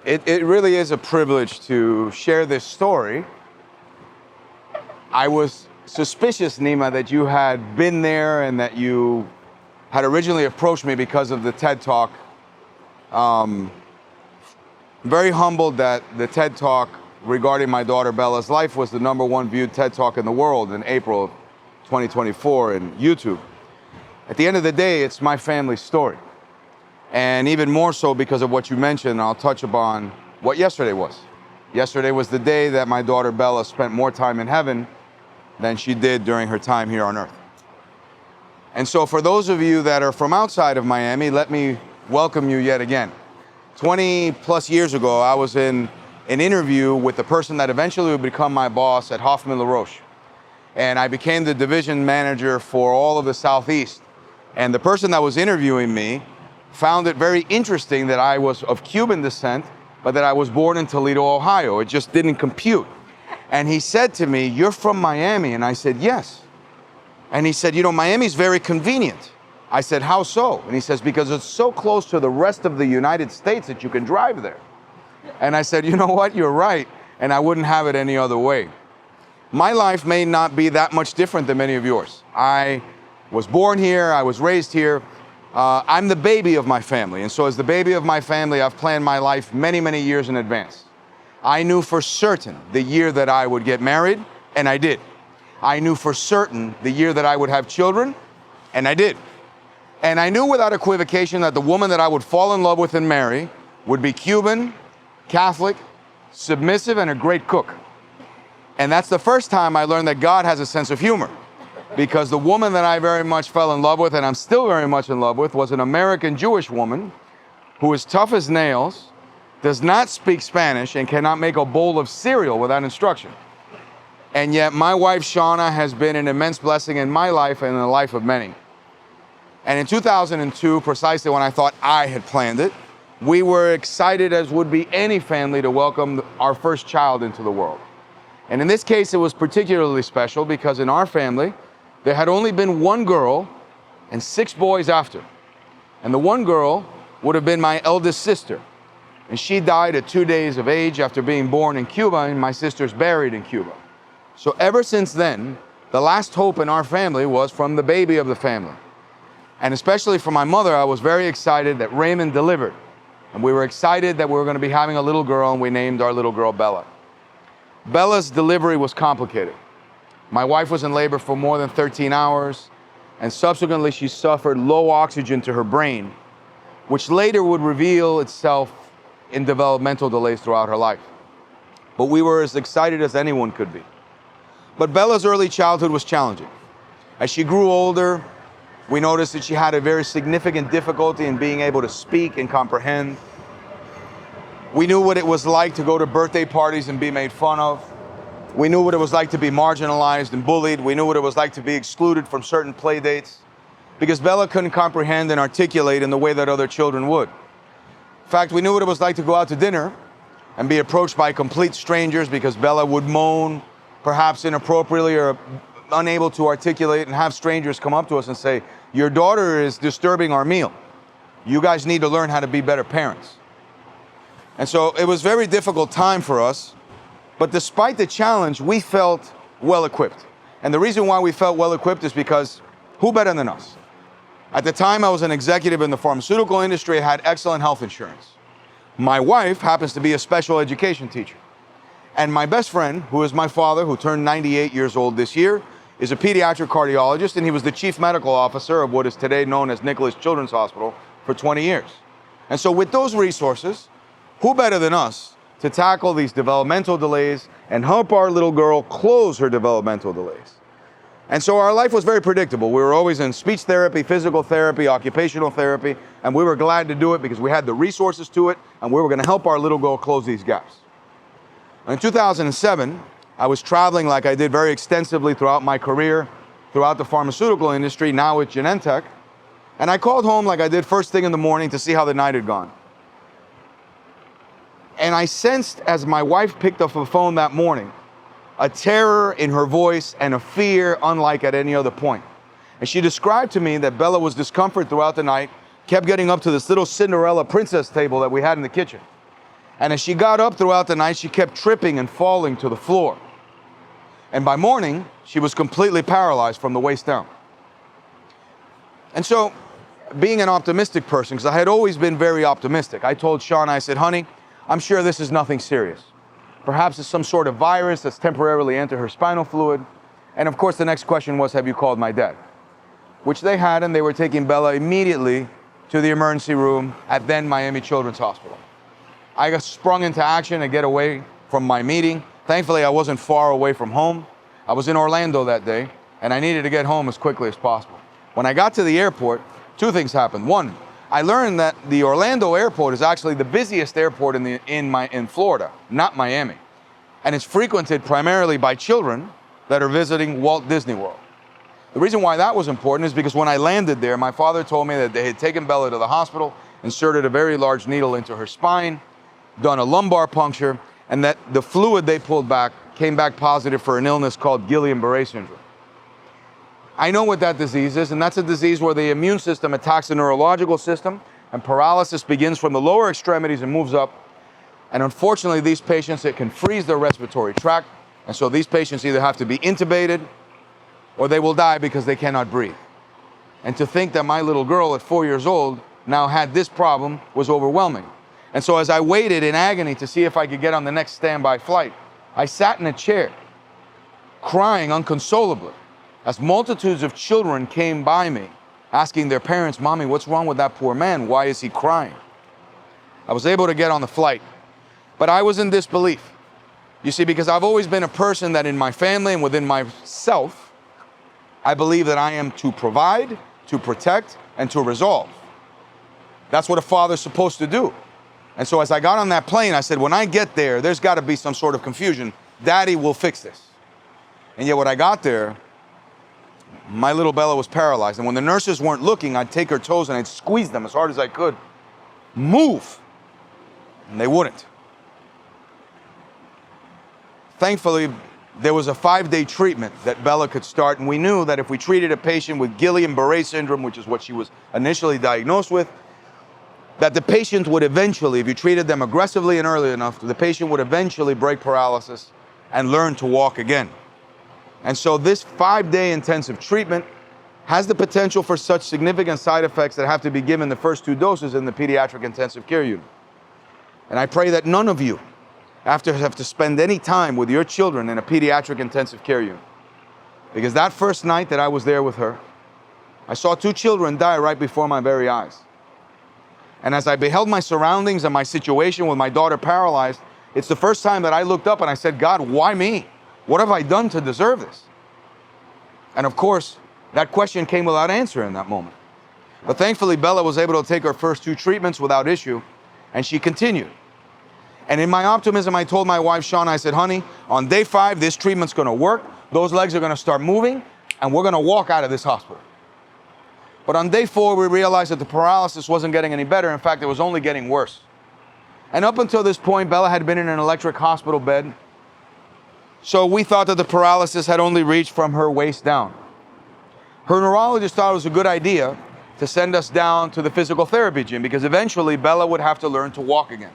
It really is a privilege to share this story. I was suspicious, Nima, that you had been there and that you had originally approached me because of the TED Talk. Very humbled that the TED Talk regarding my daughter Bella's life was the #1 viewed TED Talk in the world in April of 2024 in YouTube. At the end of the day, it's my family's story. And even more so because of what you mentioned, I'll touch upon what yesterday was. Yesterday was the day that my daughter Bella spent more time in heaven than she did during her time here on earth. And so for those of you that are from outside of Miami, let me welcome you yet again. 20 plus years ago, I was in an interview with the person that eventually would become my boss at Hoffman LaRoche. And I became the division manager for all of the Southeast. And the person that was interviewing me found it very interesting that I was of Cuban descent, but that I was born in Toledo, Ohio. It just didn't compute. And he said to me, "You're from Miami?" And I said, "Yes." And he said, "You know, Miami's very convenient." I said, "How so?" And he says, "Because it's so close to the rest of the United States that you can drive there." And I said, "You know what? You're right. And I wouldn't have it any other way." My life may not be that much different than many of yours. I was born here. I was raised here. I'm the baby of my family. And so as the baby of my family, I've planned my life many, many years in advance. I knew for certain the year that I would get married, and I did. I knew for certain the year that I would have children, and I did. And I knew without equivocation that the woman that I would fall in love with and marry would be Cuban, Catholic, submissive, and a great cook. And that's the first time I learned that God has a sense of humor. Because the woman that I very much fell in love with, and I'm still very much in love with, was an American Jewish woman who is tough as nails, does not speak Spanish, and cannot make a bowl of cereal without instruction. And yet my wife, Shauna, has been an immense blessing in my life and in the life of many. And in 2002, precisely when I thought I had planned it, we were excited, as would be any family, to welcome our first child into the world. And in this case, it was particularly special because in our family, there had only been one girl and 6 boys after. And the one girl would have been my eldest sister. And she died at 2 days of age after being born in Cuba, and my sister's buried in Cuba. So ever since then, the last hope in our family was from the baby of the family. And especially for my mother, I was very excited that Raymond delivered. And we were excited that we were going to be having a little girl, and we named our little girl Bella. Bella's delivery was complicated. My wife was in labor for more than 13 hours, and subsequently she suffered low oxygen to her brain, which later would reveal itself in developmental delays throughout her life. But we were as excited as anyone could be. But Bella's early childhood was challenging. As she grew older, we noticed that she had a very significant difficulty in being able to speak and comprehend. We knew what it was like to go to birthday parties and be made fun of. We knew what it was like to be marginalized and bullied. We knew what it was like to be excluded from certain play dates because Bella couldn't comprehend and articulate in the way that other children would. In fact, we knew what it was like to go out to dinner and be approached by complete strangers because Bella would moan, perhaps inappropriately or unable to articulate, and have strangers come up to us and say, "Your daughter is disturbing our meal. You guys need to learn how to be better parents." And so it was a very difficult time for us. But despite the challenge, we felt well-equipped. And the reason why we felt well-equipped is because who better than us? At the time, I was an executive in the pharmaceutical industry. I had excellent health insurance. My wife happens to be a special education teacher. And my best friend, who is my father, who turned 98 years old this year, is a pediatric cardiologist, and he was the chief medical officer of what is today known as Nicholas Children's Hospital for 20 years. And so with those resources, who better than us to tackle these developmental delays and help our little girl close her developmental delays? And so our life was very predictable. We were always in speech therapy, physical therapy, occupational therapy, and we were glad to do it because we had the resources to it, and we were going to help our little girl close these gaps. In 2007, I was traveling like I did very extensively throughout my career, throughout the pharmaceutical industry, now with Genentech, and I called home like I did first thing in the morning to see how the night had gone. And I sensed, as my wife picked up the phone that morning, a terror in her voice and a fear unlike at any other point. And she described to me that Bella was discomfort throughout the night, kept getting up to this little Cinderella princess table that we had in the kitchen. And as she got up throughout the night, she kept tripping and falling to the floor. And by morning, she was completely paralyzed from the waist down. And so, being an optimistic person, because I had always been very optimistic, I told Shauna, I said, honey, I'm sure this is nothing serious. Perhaps it's some sort of virus that's temporarily entered her spinal fluid. And of course, the next question was, have you called my dad? Which they had, and they were taking Bella immediately to the emergency room at then Miami Children's Hospital. I got sprung into action to get away from my meeting. Thankfully, I wasn't far away from home. I was in Orlando that day, and I needed to get home as quickly as possible. When I got to the airport, two things happened. One, I learned that the Orlando airport is actually the busiest airport in Florida, not Miami. And it's frequented primarily by children that are visiting Walt Disney World. The reason why that was important is because when I landed there, my father told me that they had taken Bella to the hospital, inserted a very large needle into her spine, done a lumbar puncture, and that the fluid they pulled back came back positive for an illness called Guillain-Barré syndrome. I know what that disease is, and that's a disease where the immune system attacks the neurological system, and paralysis begins from the lower extremities and moves up. And unfortunately, these patients, it can freeze their respiratory tract, and so these patients either have to be intubated or they will die because they cannot breathe. And to think that my little girl at 4 years old now had this problem was overwhelming. And so as I waited in agony to see if I could get on the next standby flight, I sat in a chair, crying unconsolably, as multitudes of children came by me, asking their parents, Mommy, what's wrong with that poor man? Why is he crying? I was able to get on the flight, but I was in disbelief. You see, because I've always been a person that in my family and within myself, I believe that I am to provide, to protect, and to resolve. That's what a father's supposed to do. And so as I got on that plane, I said, when I get there, there's got to be some sort of confusion. Daddy will fix this. And yet when I got there, my little Bella was paralyzed. And when the nurses weren't looking, I'd take her toes and I'd squeeze them as hard as I could. Move. And they wouldn't. Thankfully, there was a 5-day treatment that Bella could start. And we knew that if we treated a patient with Guillain-Barré syndrome, which is what she was initially diagnosed with, that the patient would eventually, if you treated them aggressively and early enough, the patient would eventually break paralysis and learn to walk again. And so this 5-day intensive treatment has the potential for such significant side effects that have to be given the first 2 doses in the pediatric intensive care unit. And I pray that none of you have to spend any time with your children in a pediatric intensive care unit. Because that first night that I was there with her, I saw 2 children die right before my very eyes. And as I beheld my surroundings and my situation with my daughter paralyzed, it's the first time that I looked up and I said, God, why me? What have I done to deserve this? And of course, that question came without answer in that moment. But thankfully, Bella was able to take her first 2 treatments without issue, and she continued. And in my optimism, I told my wife, Shauna, I said, honey, on day 5, this treatment's gonna work, those legs are gonna start moving, and we're gonna walk out of this hospital. But on day 4, we realized that the paralysis wasn't getting any better. In fact, it was only getting worse. And up until this point, Bella had been in an electric hospital bed. So we thought that the paralysis had only reached from her waist down. Her neurologist thought it was a good idea to send us down to the physical therapy gym because eventually Bella would have to learn to walk again.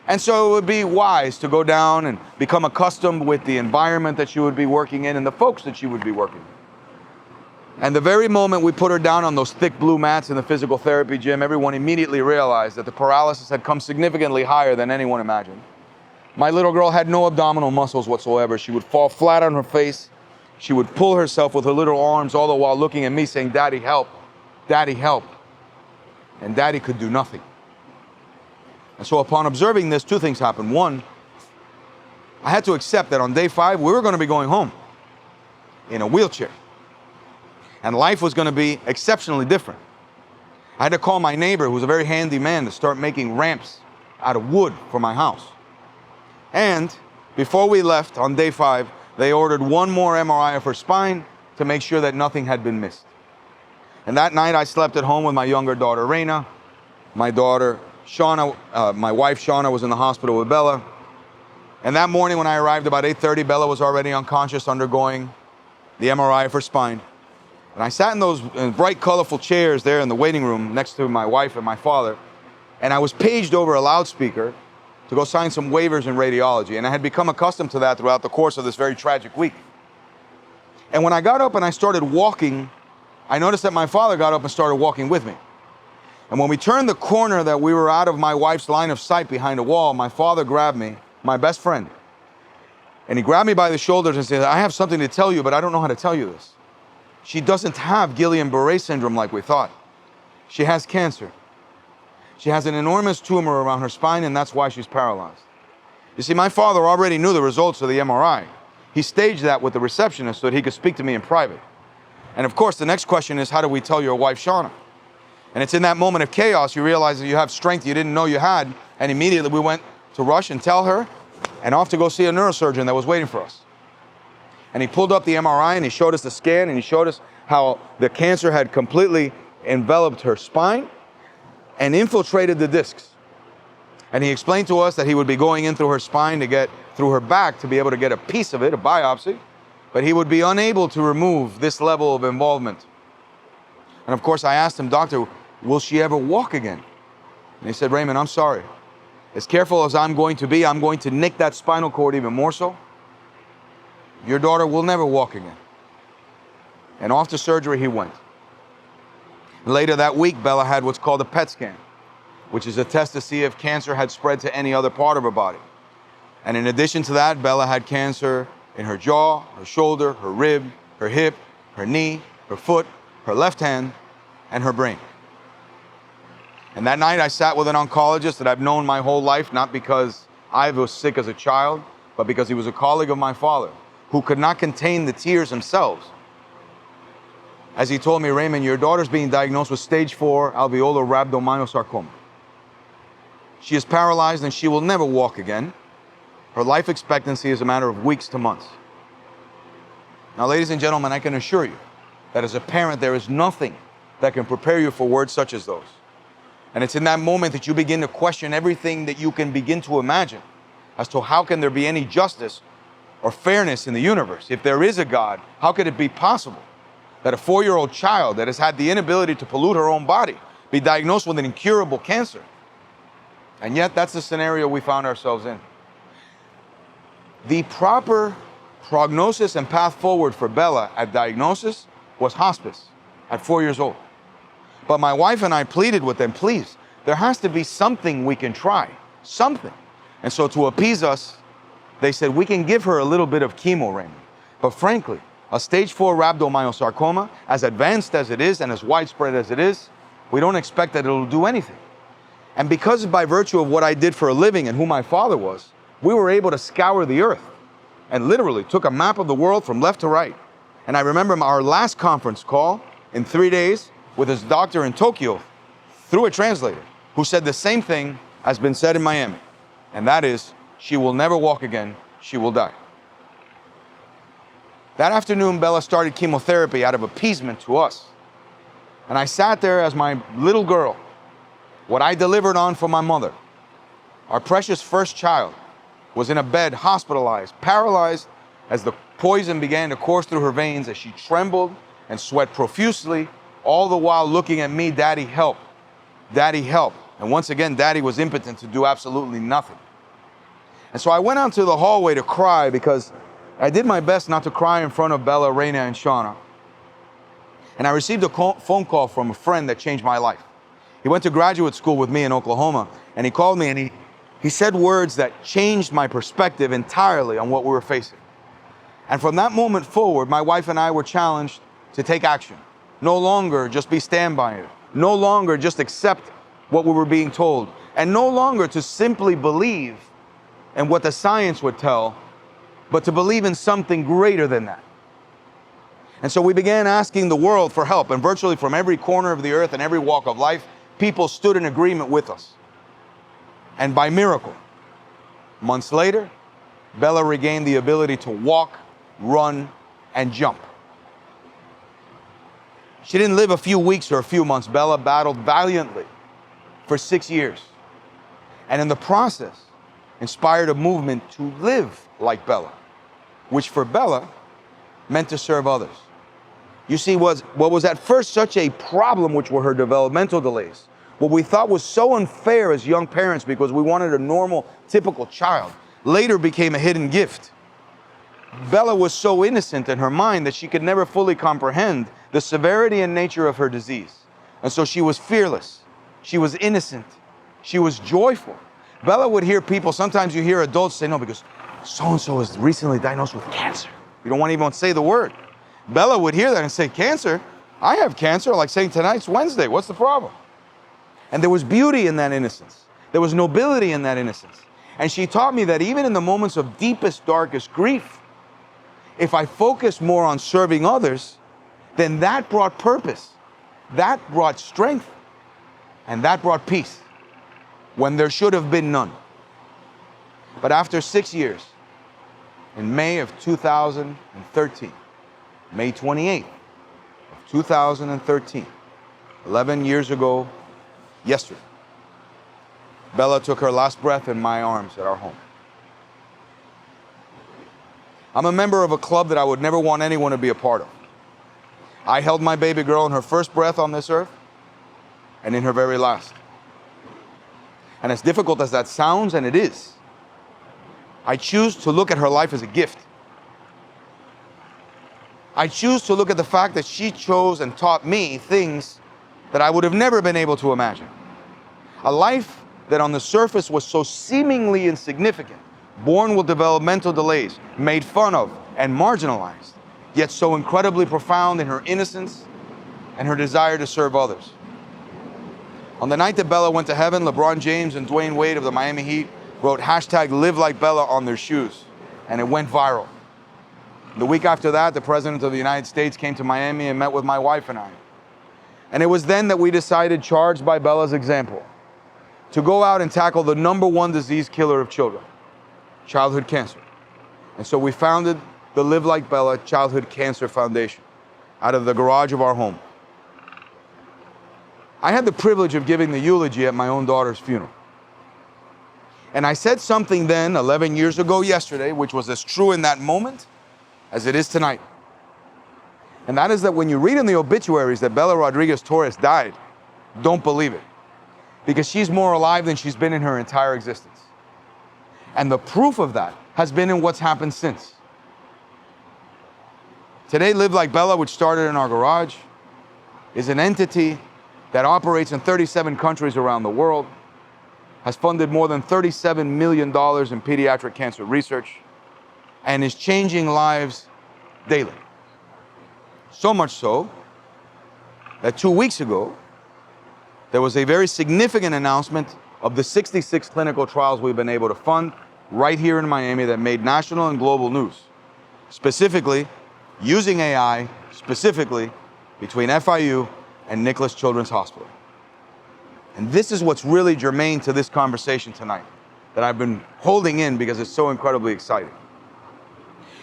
And so it would be wise to go down and become accustomed with the environment that she would be working in and the folks that she would be working with. And the very moment we put her down on those thick blue mats in the physical therapy gym, everyone immediately realized that the paralysis had come significantly higher than anyone imagined. My little girl had no abdominal muscles whatsoever. She would fall flat on her face. She would pull herself with her little arms, all the while looking at me saying, Daddy, help. Daddy, help. And Daddy could do nothing. And so upon observing this, 2 things happened. One, I had to accept that on day 5, we were going to be going home in a wheelchair. And life was going to be exceptionally different. I had to call my neighbor, who was a very handy man, to start making ramps out of wood for my house. And before we left on day 5, they ordered 1 more MRI of her spine to make sure that nothing had been missed. And that night I slept at home with my younger daughter, Raina. My daughter, Shauna, my wife, Shauna, was in the hospital with Bella. And that morning when I arrived about 8:30, Bella was already unconscious, undergoing the MRI of her spine. And I sat in those bright, colorful chairs there in the waiting room next to my wife and my father. And I was paged over a loudspeaker to to go sign some waivers in radiology. And I had become accustomed to that throughout the course of this very tragic week. And when I got up and I started walking, I noticed that my father got up and started walking with me. And when we turned the corner that we were out of my wife's line of sight behind a wall, my father grabbed me, my best friend, and he grabbed me by the shoulders and said, I have something to tell you, but I don't know how to tell you this. She doesn't have Guillain-Barré syndrome like we thought. She has cancer. She has an enormous tumor around her spine, and that's why she's paralyzed. You see, my father already knew the results of the MRI. He staged that with the receptionist so that he could speak to me in private. And of course, the next question is, how do we tell your wife, Shauna? And it's in that moment of chaos, you realize that you have strength you didn't know you had, and immediately we went to rush and tell her, and off to go see a neurosurgeon that was waiting for us. And he pulled up the MRI and he showed us the scan and he showed us how the cancer had completely enveloped her spine and infiltrated the discs. And he explained to us that he would be going in through her spine to get through her back to be able to get a piece of it, a biopsy, but he would be unable to remove this level of involvement. And of course I asked him, Doctor, will she ever walk again? And he said, Raymond, I'm sorry. As careful as I'm going to be, I'm going to nick that spinal cord even more so. Your daughter will never walk again. And off to surgery he went. Later that week, Bella had what's called a PET scan, which is a test to see if cancer had spread to any other part of her body. And in addition to that, Bella had cancer in her jaw, her shoulder, her rib, her hip, her knee, her foot, her left hand, and her brain. And that night I sat with an oncologist that I've known my whole life, not because I was sick as a child, but because he was a colleague of my father, who could not contain the tears themselves. As he told me, Raymond, your daughter's being diagnosed with stage 4 alveolar rhabdomyosarcoma. She is paralyzed and she will never walk again. Her life expectancy is a matter of weeks to months. Now, ladies and gentlemen, I can assure you that as a parent, there is nothing that can prepare you for words such as those. And it's in that moment that you begin to question everything that you can begin to imagine as to how can there be any justice or fairness in the universe. If there is a God, how could it be possible that a 4-year-old child that has had the inability to pollute her own body be diagnosed with an incurable cancer? And yet that's the scenario we found ourselves in. The proper prognosis and path forward for Bella at diagnosis was hospice at 4 years old. But my wife and I pleaded with them, please, there has to be something we can try, something. And so to appease us, they said, we can give her a little bit of chemo, Raymond. But frankly, a stage 4 rhabdomyosarcoma, as advanced as it is and as widespread as it is, we don't expect that it'll do anything. And because by virtue of what I did for a living and who my father was, we were able to scour the earth and literally took a map of the world from left to right. And I remember our last conference call in 3 days with his doctor in Tokyo through a translator who said the same thing has been said in Miami. And that is, she will never walk again, she will die. That afternoon, Bella started chemotherapy out of appeasement to us. And I sat there as my little girl, what I delivered on for my mother, our precious first child, was in a bed, hospitalized, paralyzed, as the poison began to course through her veins as she trembled and sweat profusely, all the while looking at me, Daddy, help. Daddy, help. And once again, Daddy was impotent to do absolutely nothing. And so I went out to the hallway to cry because I did my best not to cry in front of Bella, Reina, and Shauna. And I received a phone call from a friend that changed my life. He went to graduate school with me in Oklahoma, and he called me and he said words that changed my perspective entirely on what we were facing. And from that moment forward, my wife and I were challenged to take action. No longer just be standby. No longer just accept what we were being told. And no longer to simply believe in what the science would tell, but to believe in something greater than that. And so we began asking the world for help, and virtually from every corner of the earth and every walk of life, people stood in agreement with us. And by miracle, months later, Bella regained the ability to walk, run, and jump. She didn't live a few weeks or a few months. Bella battled valiantly for 6 years. And in the process, inspired a movement to live like Bella, which for Bella meant to serve others. You see, what was at first such a problem, which were her developmental delays, what we thought was so unfair as young parents because we wanted a normal, typical child, later became a hidden gift. Bella was so innocent in her mind that she could never fully comprehend the severity and nature of her disease. And so she was fearless. She was innocent. She was joyful. Bella would hear people, sometimes you hear adults say, no, because so-and-so is recently diagnosed with cancer. You don't want to even say the word. Bella would hear that and say, cancer? I have cancer, like saying tonight's Wednesday. What's the problem? And there was beauty in that innocence. There was nobility in that innocence. And she taught me that even in the moments of deepest, darkest grief, if I focused more on serving others, then that brought purpose, that brought strength, and that brought peace when there should have been none. But after 6 years, in May of 2013, May 28th of 2013, 11 years ago yesterday, Bella took her last breath in my arms at our home. I'm a member of a club that I would never want anyone to be a part of. I held my baby girl in her first breath on this earth and in her very last. And as difficult as that sounds, and it is, I choose to look at her life as a gift. I choose to look at the fact that she chose and taught me things that I would have never been able to imagine. A life that on the surface was so seemingly insignificant, born with developmental delays, made fun of and marginalized, yet so incredibly profound in her innocence and her desire to serve others. On the night that Bella went to heaven, LeBron James and Dwayne Wade of the Miami Heat wrote hashtag #LiveLikeBella on their shoes, and it went viral. The week after that, the President of the United States came to Miami and met with my wife and I. And it was then that we decided, charged by Bella's example, to go out and tackle the #1 disease killer of children, childhood cancer. And so we founded the Live Like Bella Childhood Cancer Foundation out of the garage of our home. I had the privilege of giving the eulogy at my own daughter's funeral. And I said something then, 11 years ago yesterday, which was as true in that moment as it is tonight. And that is that when you read in the obituaries that Bella Rodriguez-Torres died, don't believe it. Because she's more alive than she's been in her entire existence. And the proof of that has been in what's happened since. Today, Live Like Bella, which started in our garage, is an entity that operates in 37 countries around the world, has funded more than $37 million in pediatric cancer research, and is changing lives daily. So much so that 2 weeks ago, there was a very significant announcement of the 66 clinical trials we've been able to fund right here in Miami that made national and global news, specifically using AI, specifically between FIU and Nicholas Children's Hospital. And this is what's really germane to this conversation tonight that I've been holding in because it's so incredibly exciting.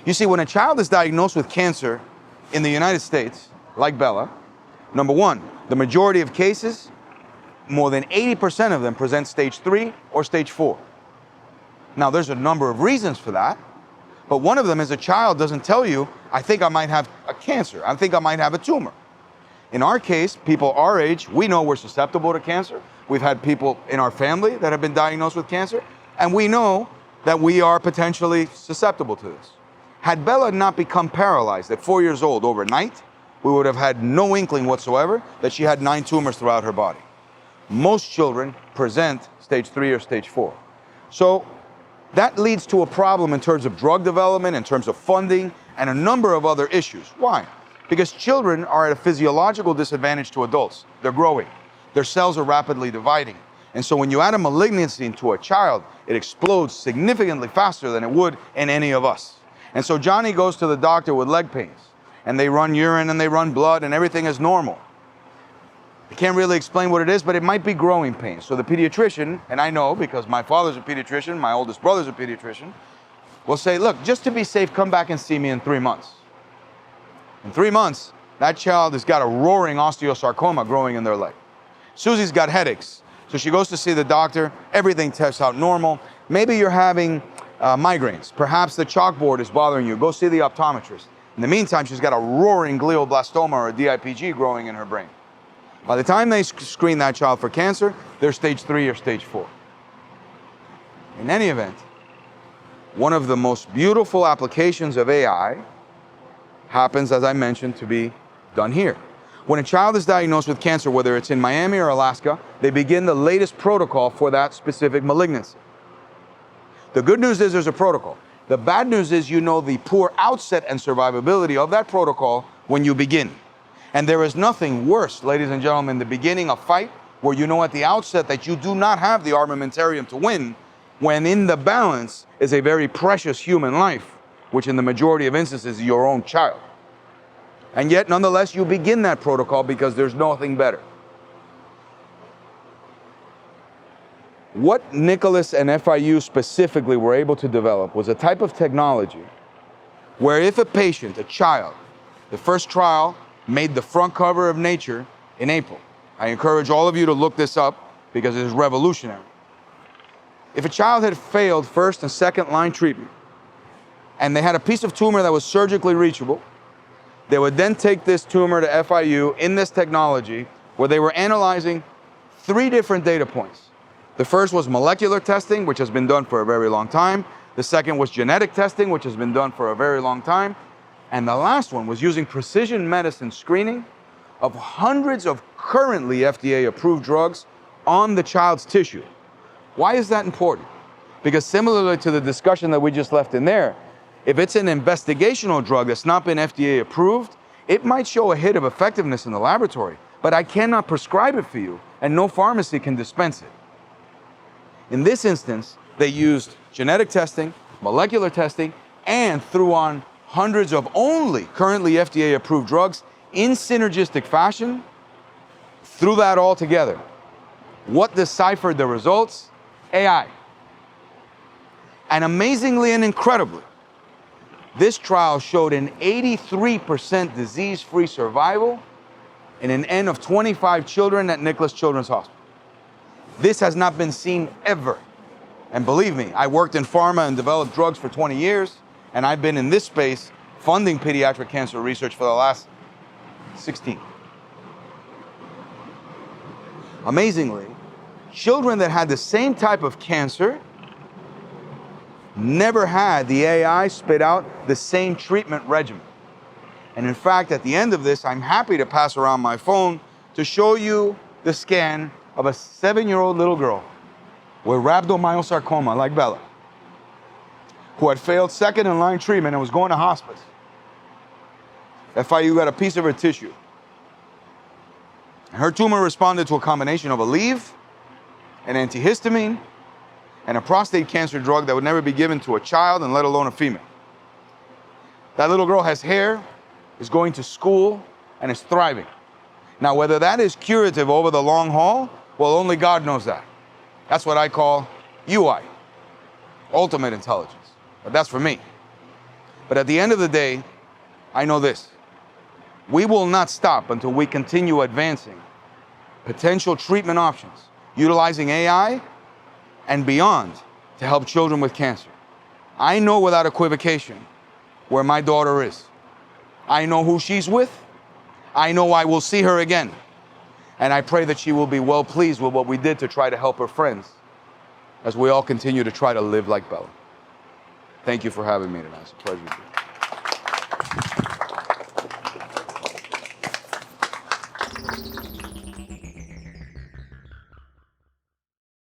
You see, when a child is diagnosed with cancer in the United States, like Bella, #1, the majority of cases, more than 80% of them present stage 3 or stage 4. Now, there's a number of reasons for that, but one of them is a child doesn't tell you, I think I might have a cancer, I think I might have a tumor. In our case, people our age, we know we're susceptible to cancer. We've had people in our family that have been diagnosed with cancer, and we know that we are potentially susceptible to this. Had Bella not become paralyzed at 4 years old overnight, we would have had no inkling whatsoever that she had 9 tumors throughout her body. Most children present stage 3 or stage 4. So that leads to a problem in terms of drug development, in terms of funding, and a number of other issues. Why? Because children are at a physiological disadvantage to adults. They're growing. Their cells are rapidly dividing. And so when you add a malignancy into a child, it explodes significantly faster than it would in any of us. And so Johnny goes to the doctor with leg pains, and they run urine and they run blood and everything is normal. I can't really explain what it is, but it might be growing pains. So the pediatrician, and I know because my father's a pediatrician, my oldest brother's a pediatrician, will say, look, just to be safe, come back and see me in 3 months. In 3 months, that child has got a roaring osteosarcoma growing in their leg. Susie's got headaches, so she goes to see the doctor, everything tests out normal. Maybe you're having migraines. Perhaps the chalkboard is bothering you. Go see the optometrist. In the meantime, she's got a roaring glioblastoma or a DIPG growing in her brain. By the time they screen that child for cancer, they're stage 3 or stage 4. In any event, one of the most beautiful applications of AI happens, as I mentioned, to be done here. When a child is diagnosed with cancer, whether it's in Miami or Alaska, they begin the latest protocol for that specific malignancy. The good news is there's a protocol. The bad news is you know the poor outset and survivability of that protocol when you begin. And there is nothing worse, ladies and gentlemen, than beginning a fight where you know at the outset that you do not have the armamentarium to win, when in the balance is a very precious human life, which in the majority of instances is your own child. And yet, nonetheless, you begin that protocol because there's nothing better. What Nicholas and FIU specifically were able to develop was a type of technology where if a patient, a child, the first trial made the front cover of Nature in April. I encourage all of you to look this up because it is revolutionary. If a child had failed first and second line treatment and they had a piece of tumor that was surgically reachable, they would then take this tumor to FIU in this technology where they were analyzing 3 different data points. The first was molecular testing, which has been done for a very long time. The second was genetic testing, which has been done for a very long time. And the last one was using precision medicine screening of hundreds of currently FDA-approved drugs on the child's tissue. Why is that important? Because similarly to the discussion that we just left in there, if it's an investigational drug that's not been FDA approved, it might show a hit of effectiveness in the laboratory, but I cannot prescribe it for you, and no pharmacy can dispense it. In this instance, they used genetic testing, molecular testing, and threw on hundreds of only currently FDA-approved drugs in synergistic fashion, threw that all together. What deciphered the results? AI. And amazingly and incredibly, this trial showed an 83% disease-free survival in an N of 25 children at Nicholas Children's Hospital. This has not been seen ever. And believe me, I worked in pharma and developed drugs for 20 years, and I've been in this space funding pediatric cancer research for the last 16. Amazingly, children that had the same type of cancer never had the AI spit out the same treatment regimen. And in fact, at the end of this, I'm happy to pass around my phone to show you the scan of a 7-year-old little girl with rhabdomyosarcoma, like Bella, who had failed second in line treatment and was going to hospice. FIU got a piece of her tissue. Her tumor responded to a combination of Aleve, an antihistamine, and a prostate cancer drug that would never be given to a child and let alone a female. That little girl has hair, is going to school, and is thriving. Now, whether that is curative over the long haul, well, only God knows that. That's what I call UI, ultimate intelligence. But that's for me. But at the end of the day, I know this. We will not stop until we continue advancing potential treatment options, utilizing AI and beyond to help children with cancer. I know without equivocation where my daughter is. I know who she's with. I know I will see her again. And I pray that she will be well pleased with what we did to try to help her friends as we all continue to try to live like Bella. Thank you for having me tonight. It's a pleasure to be here.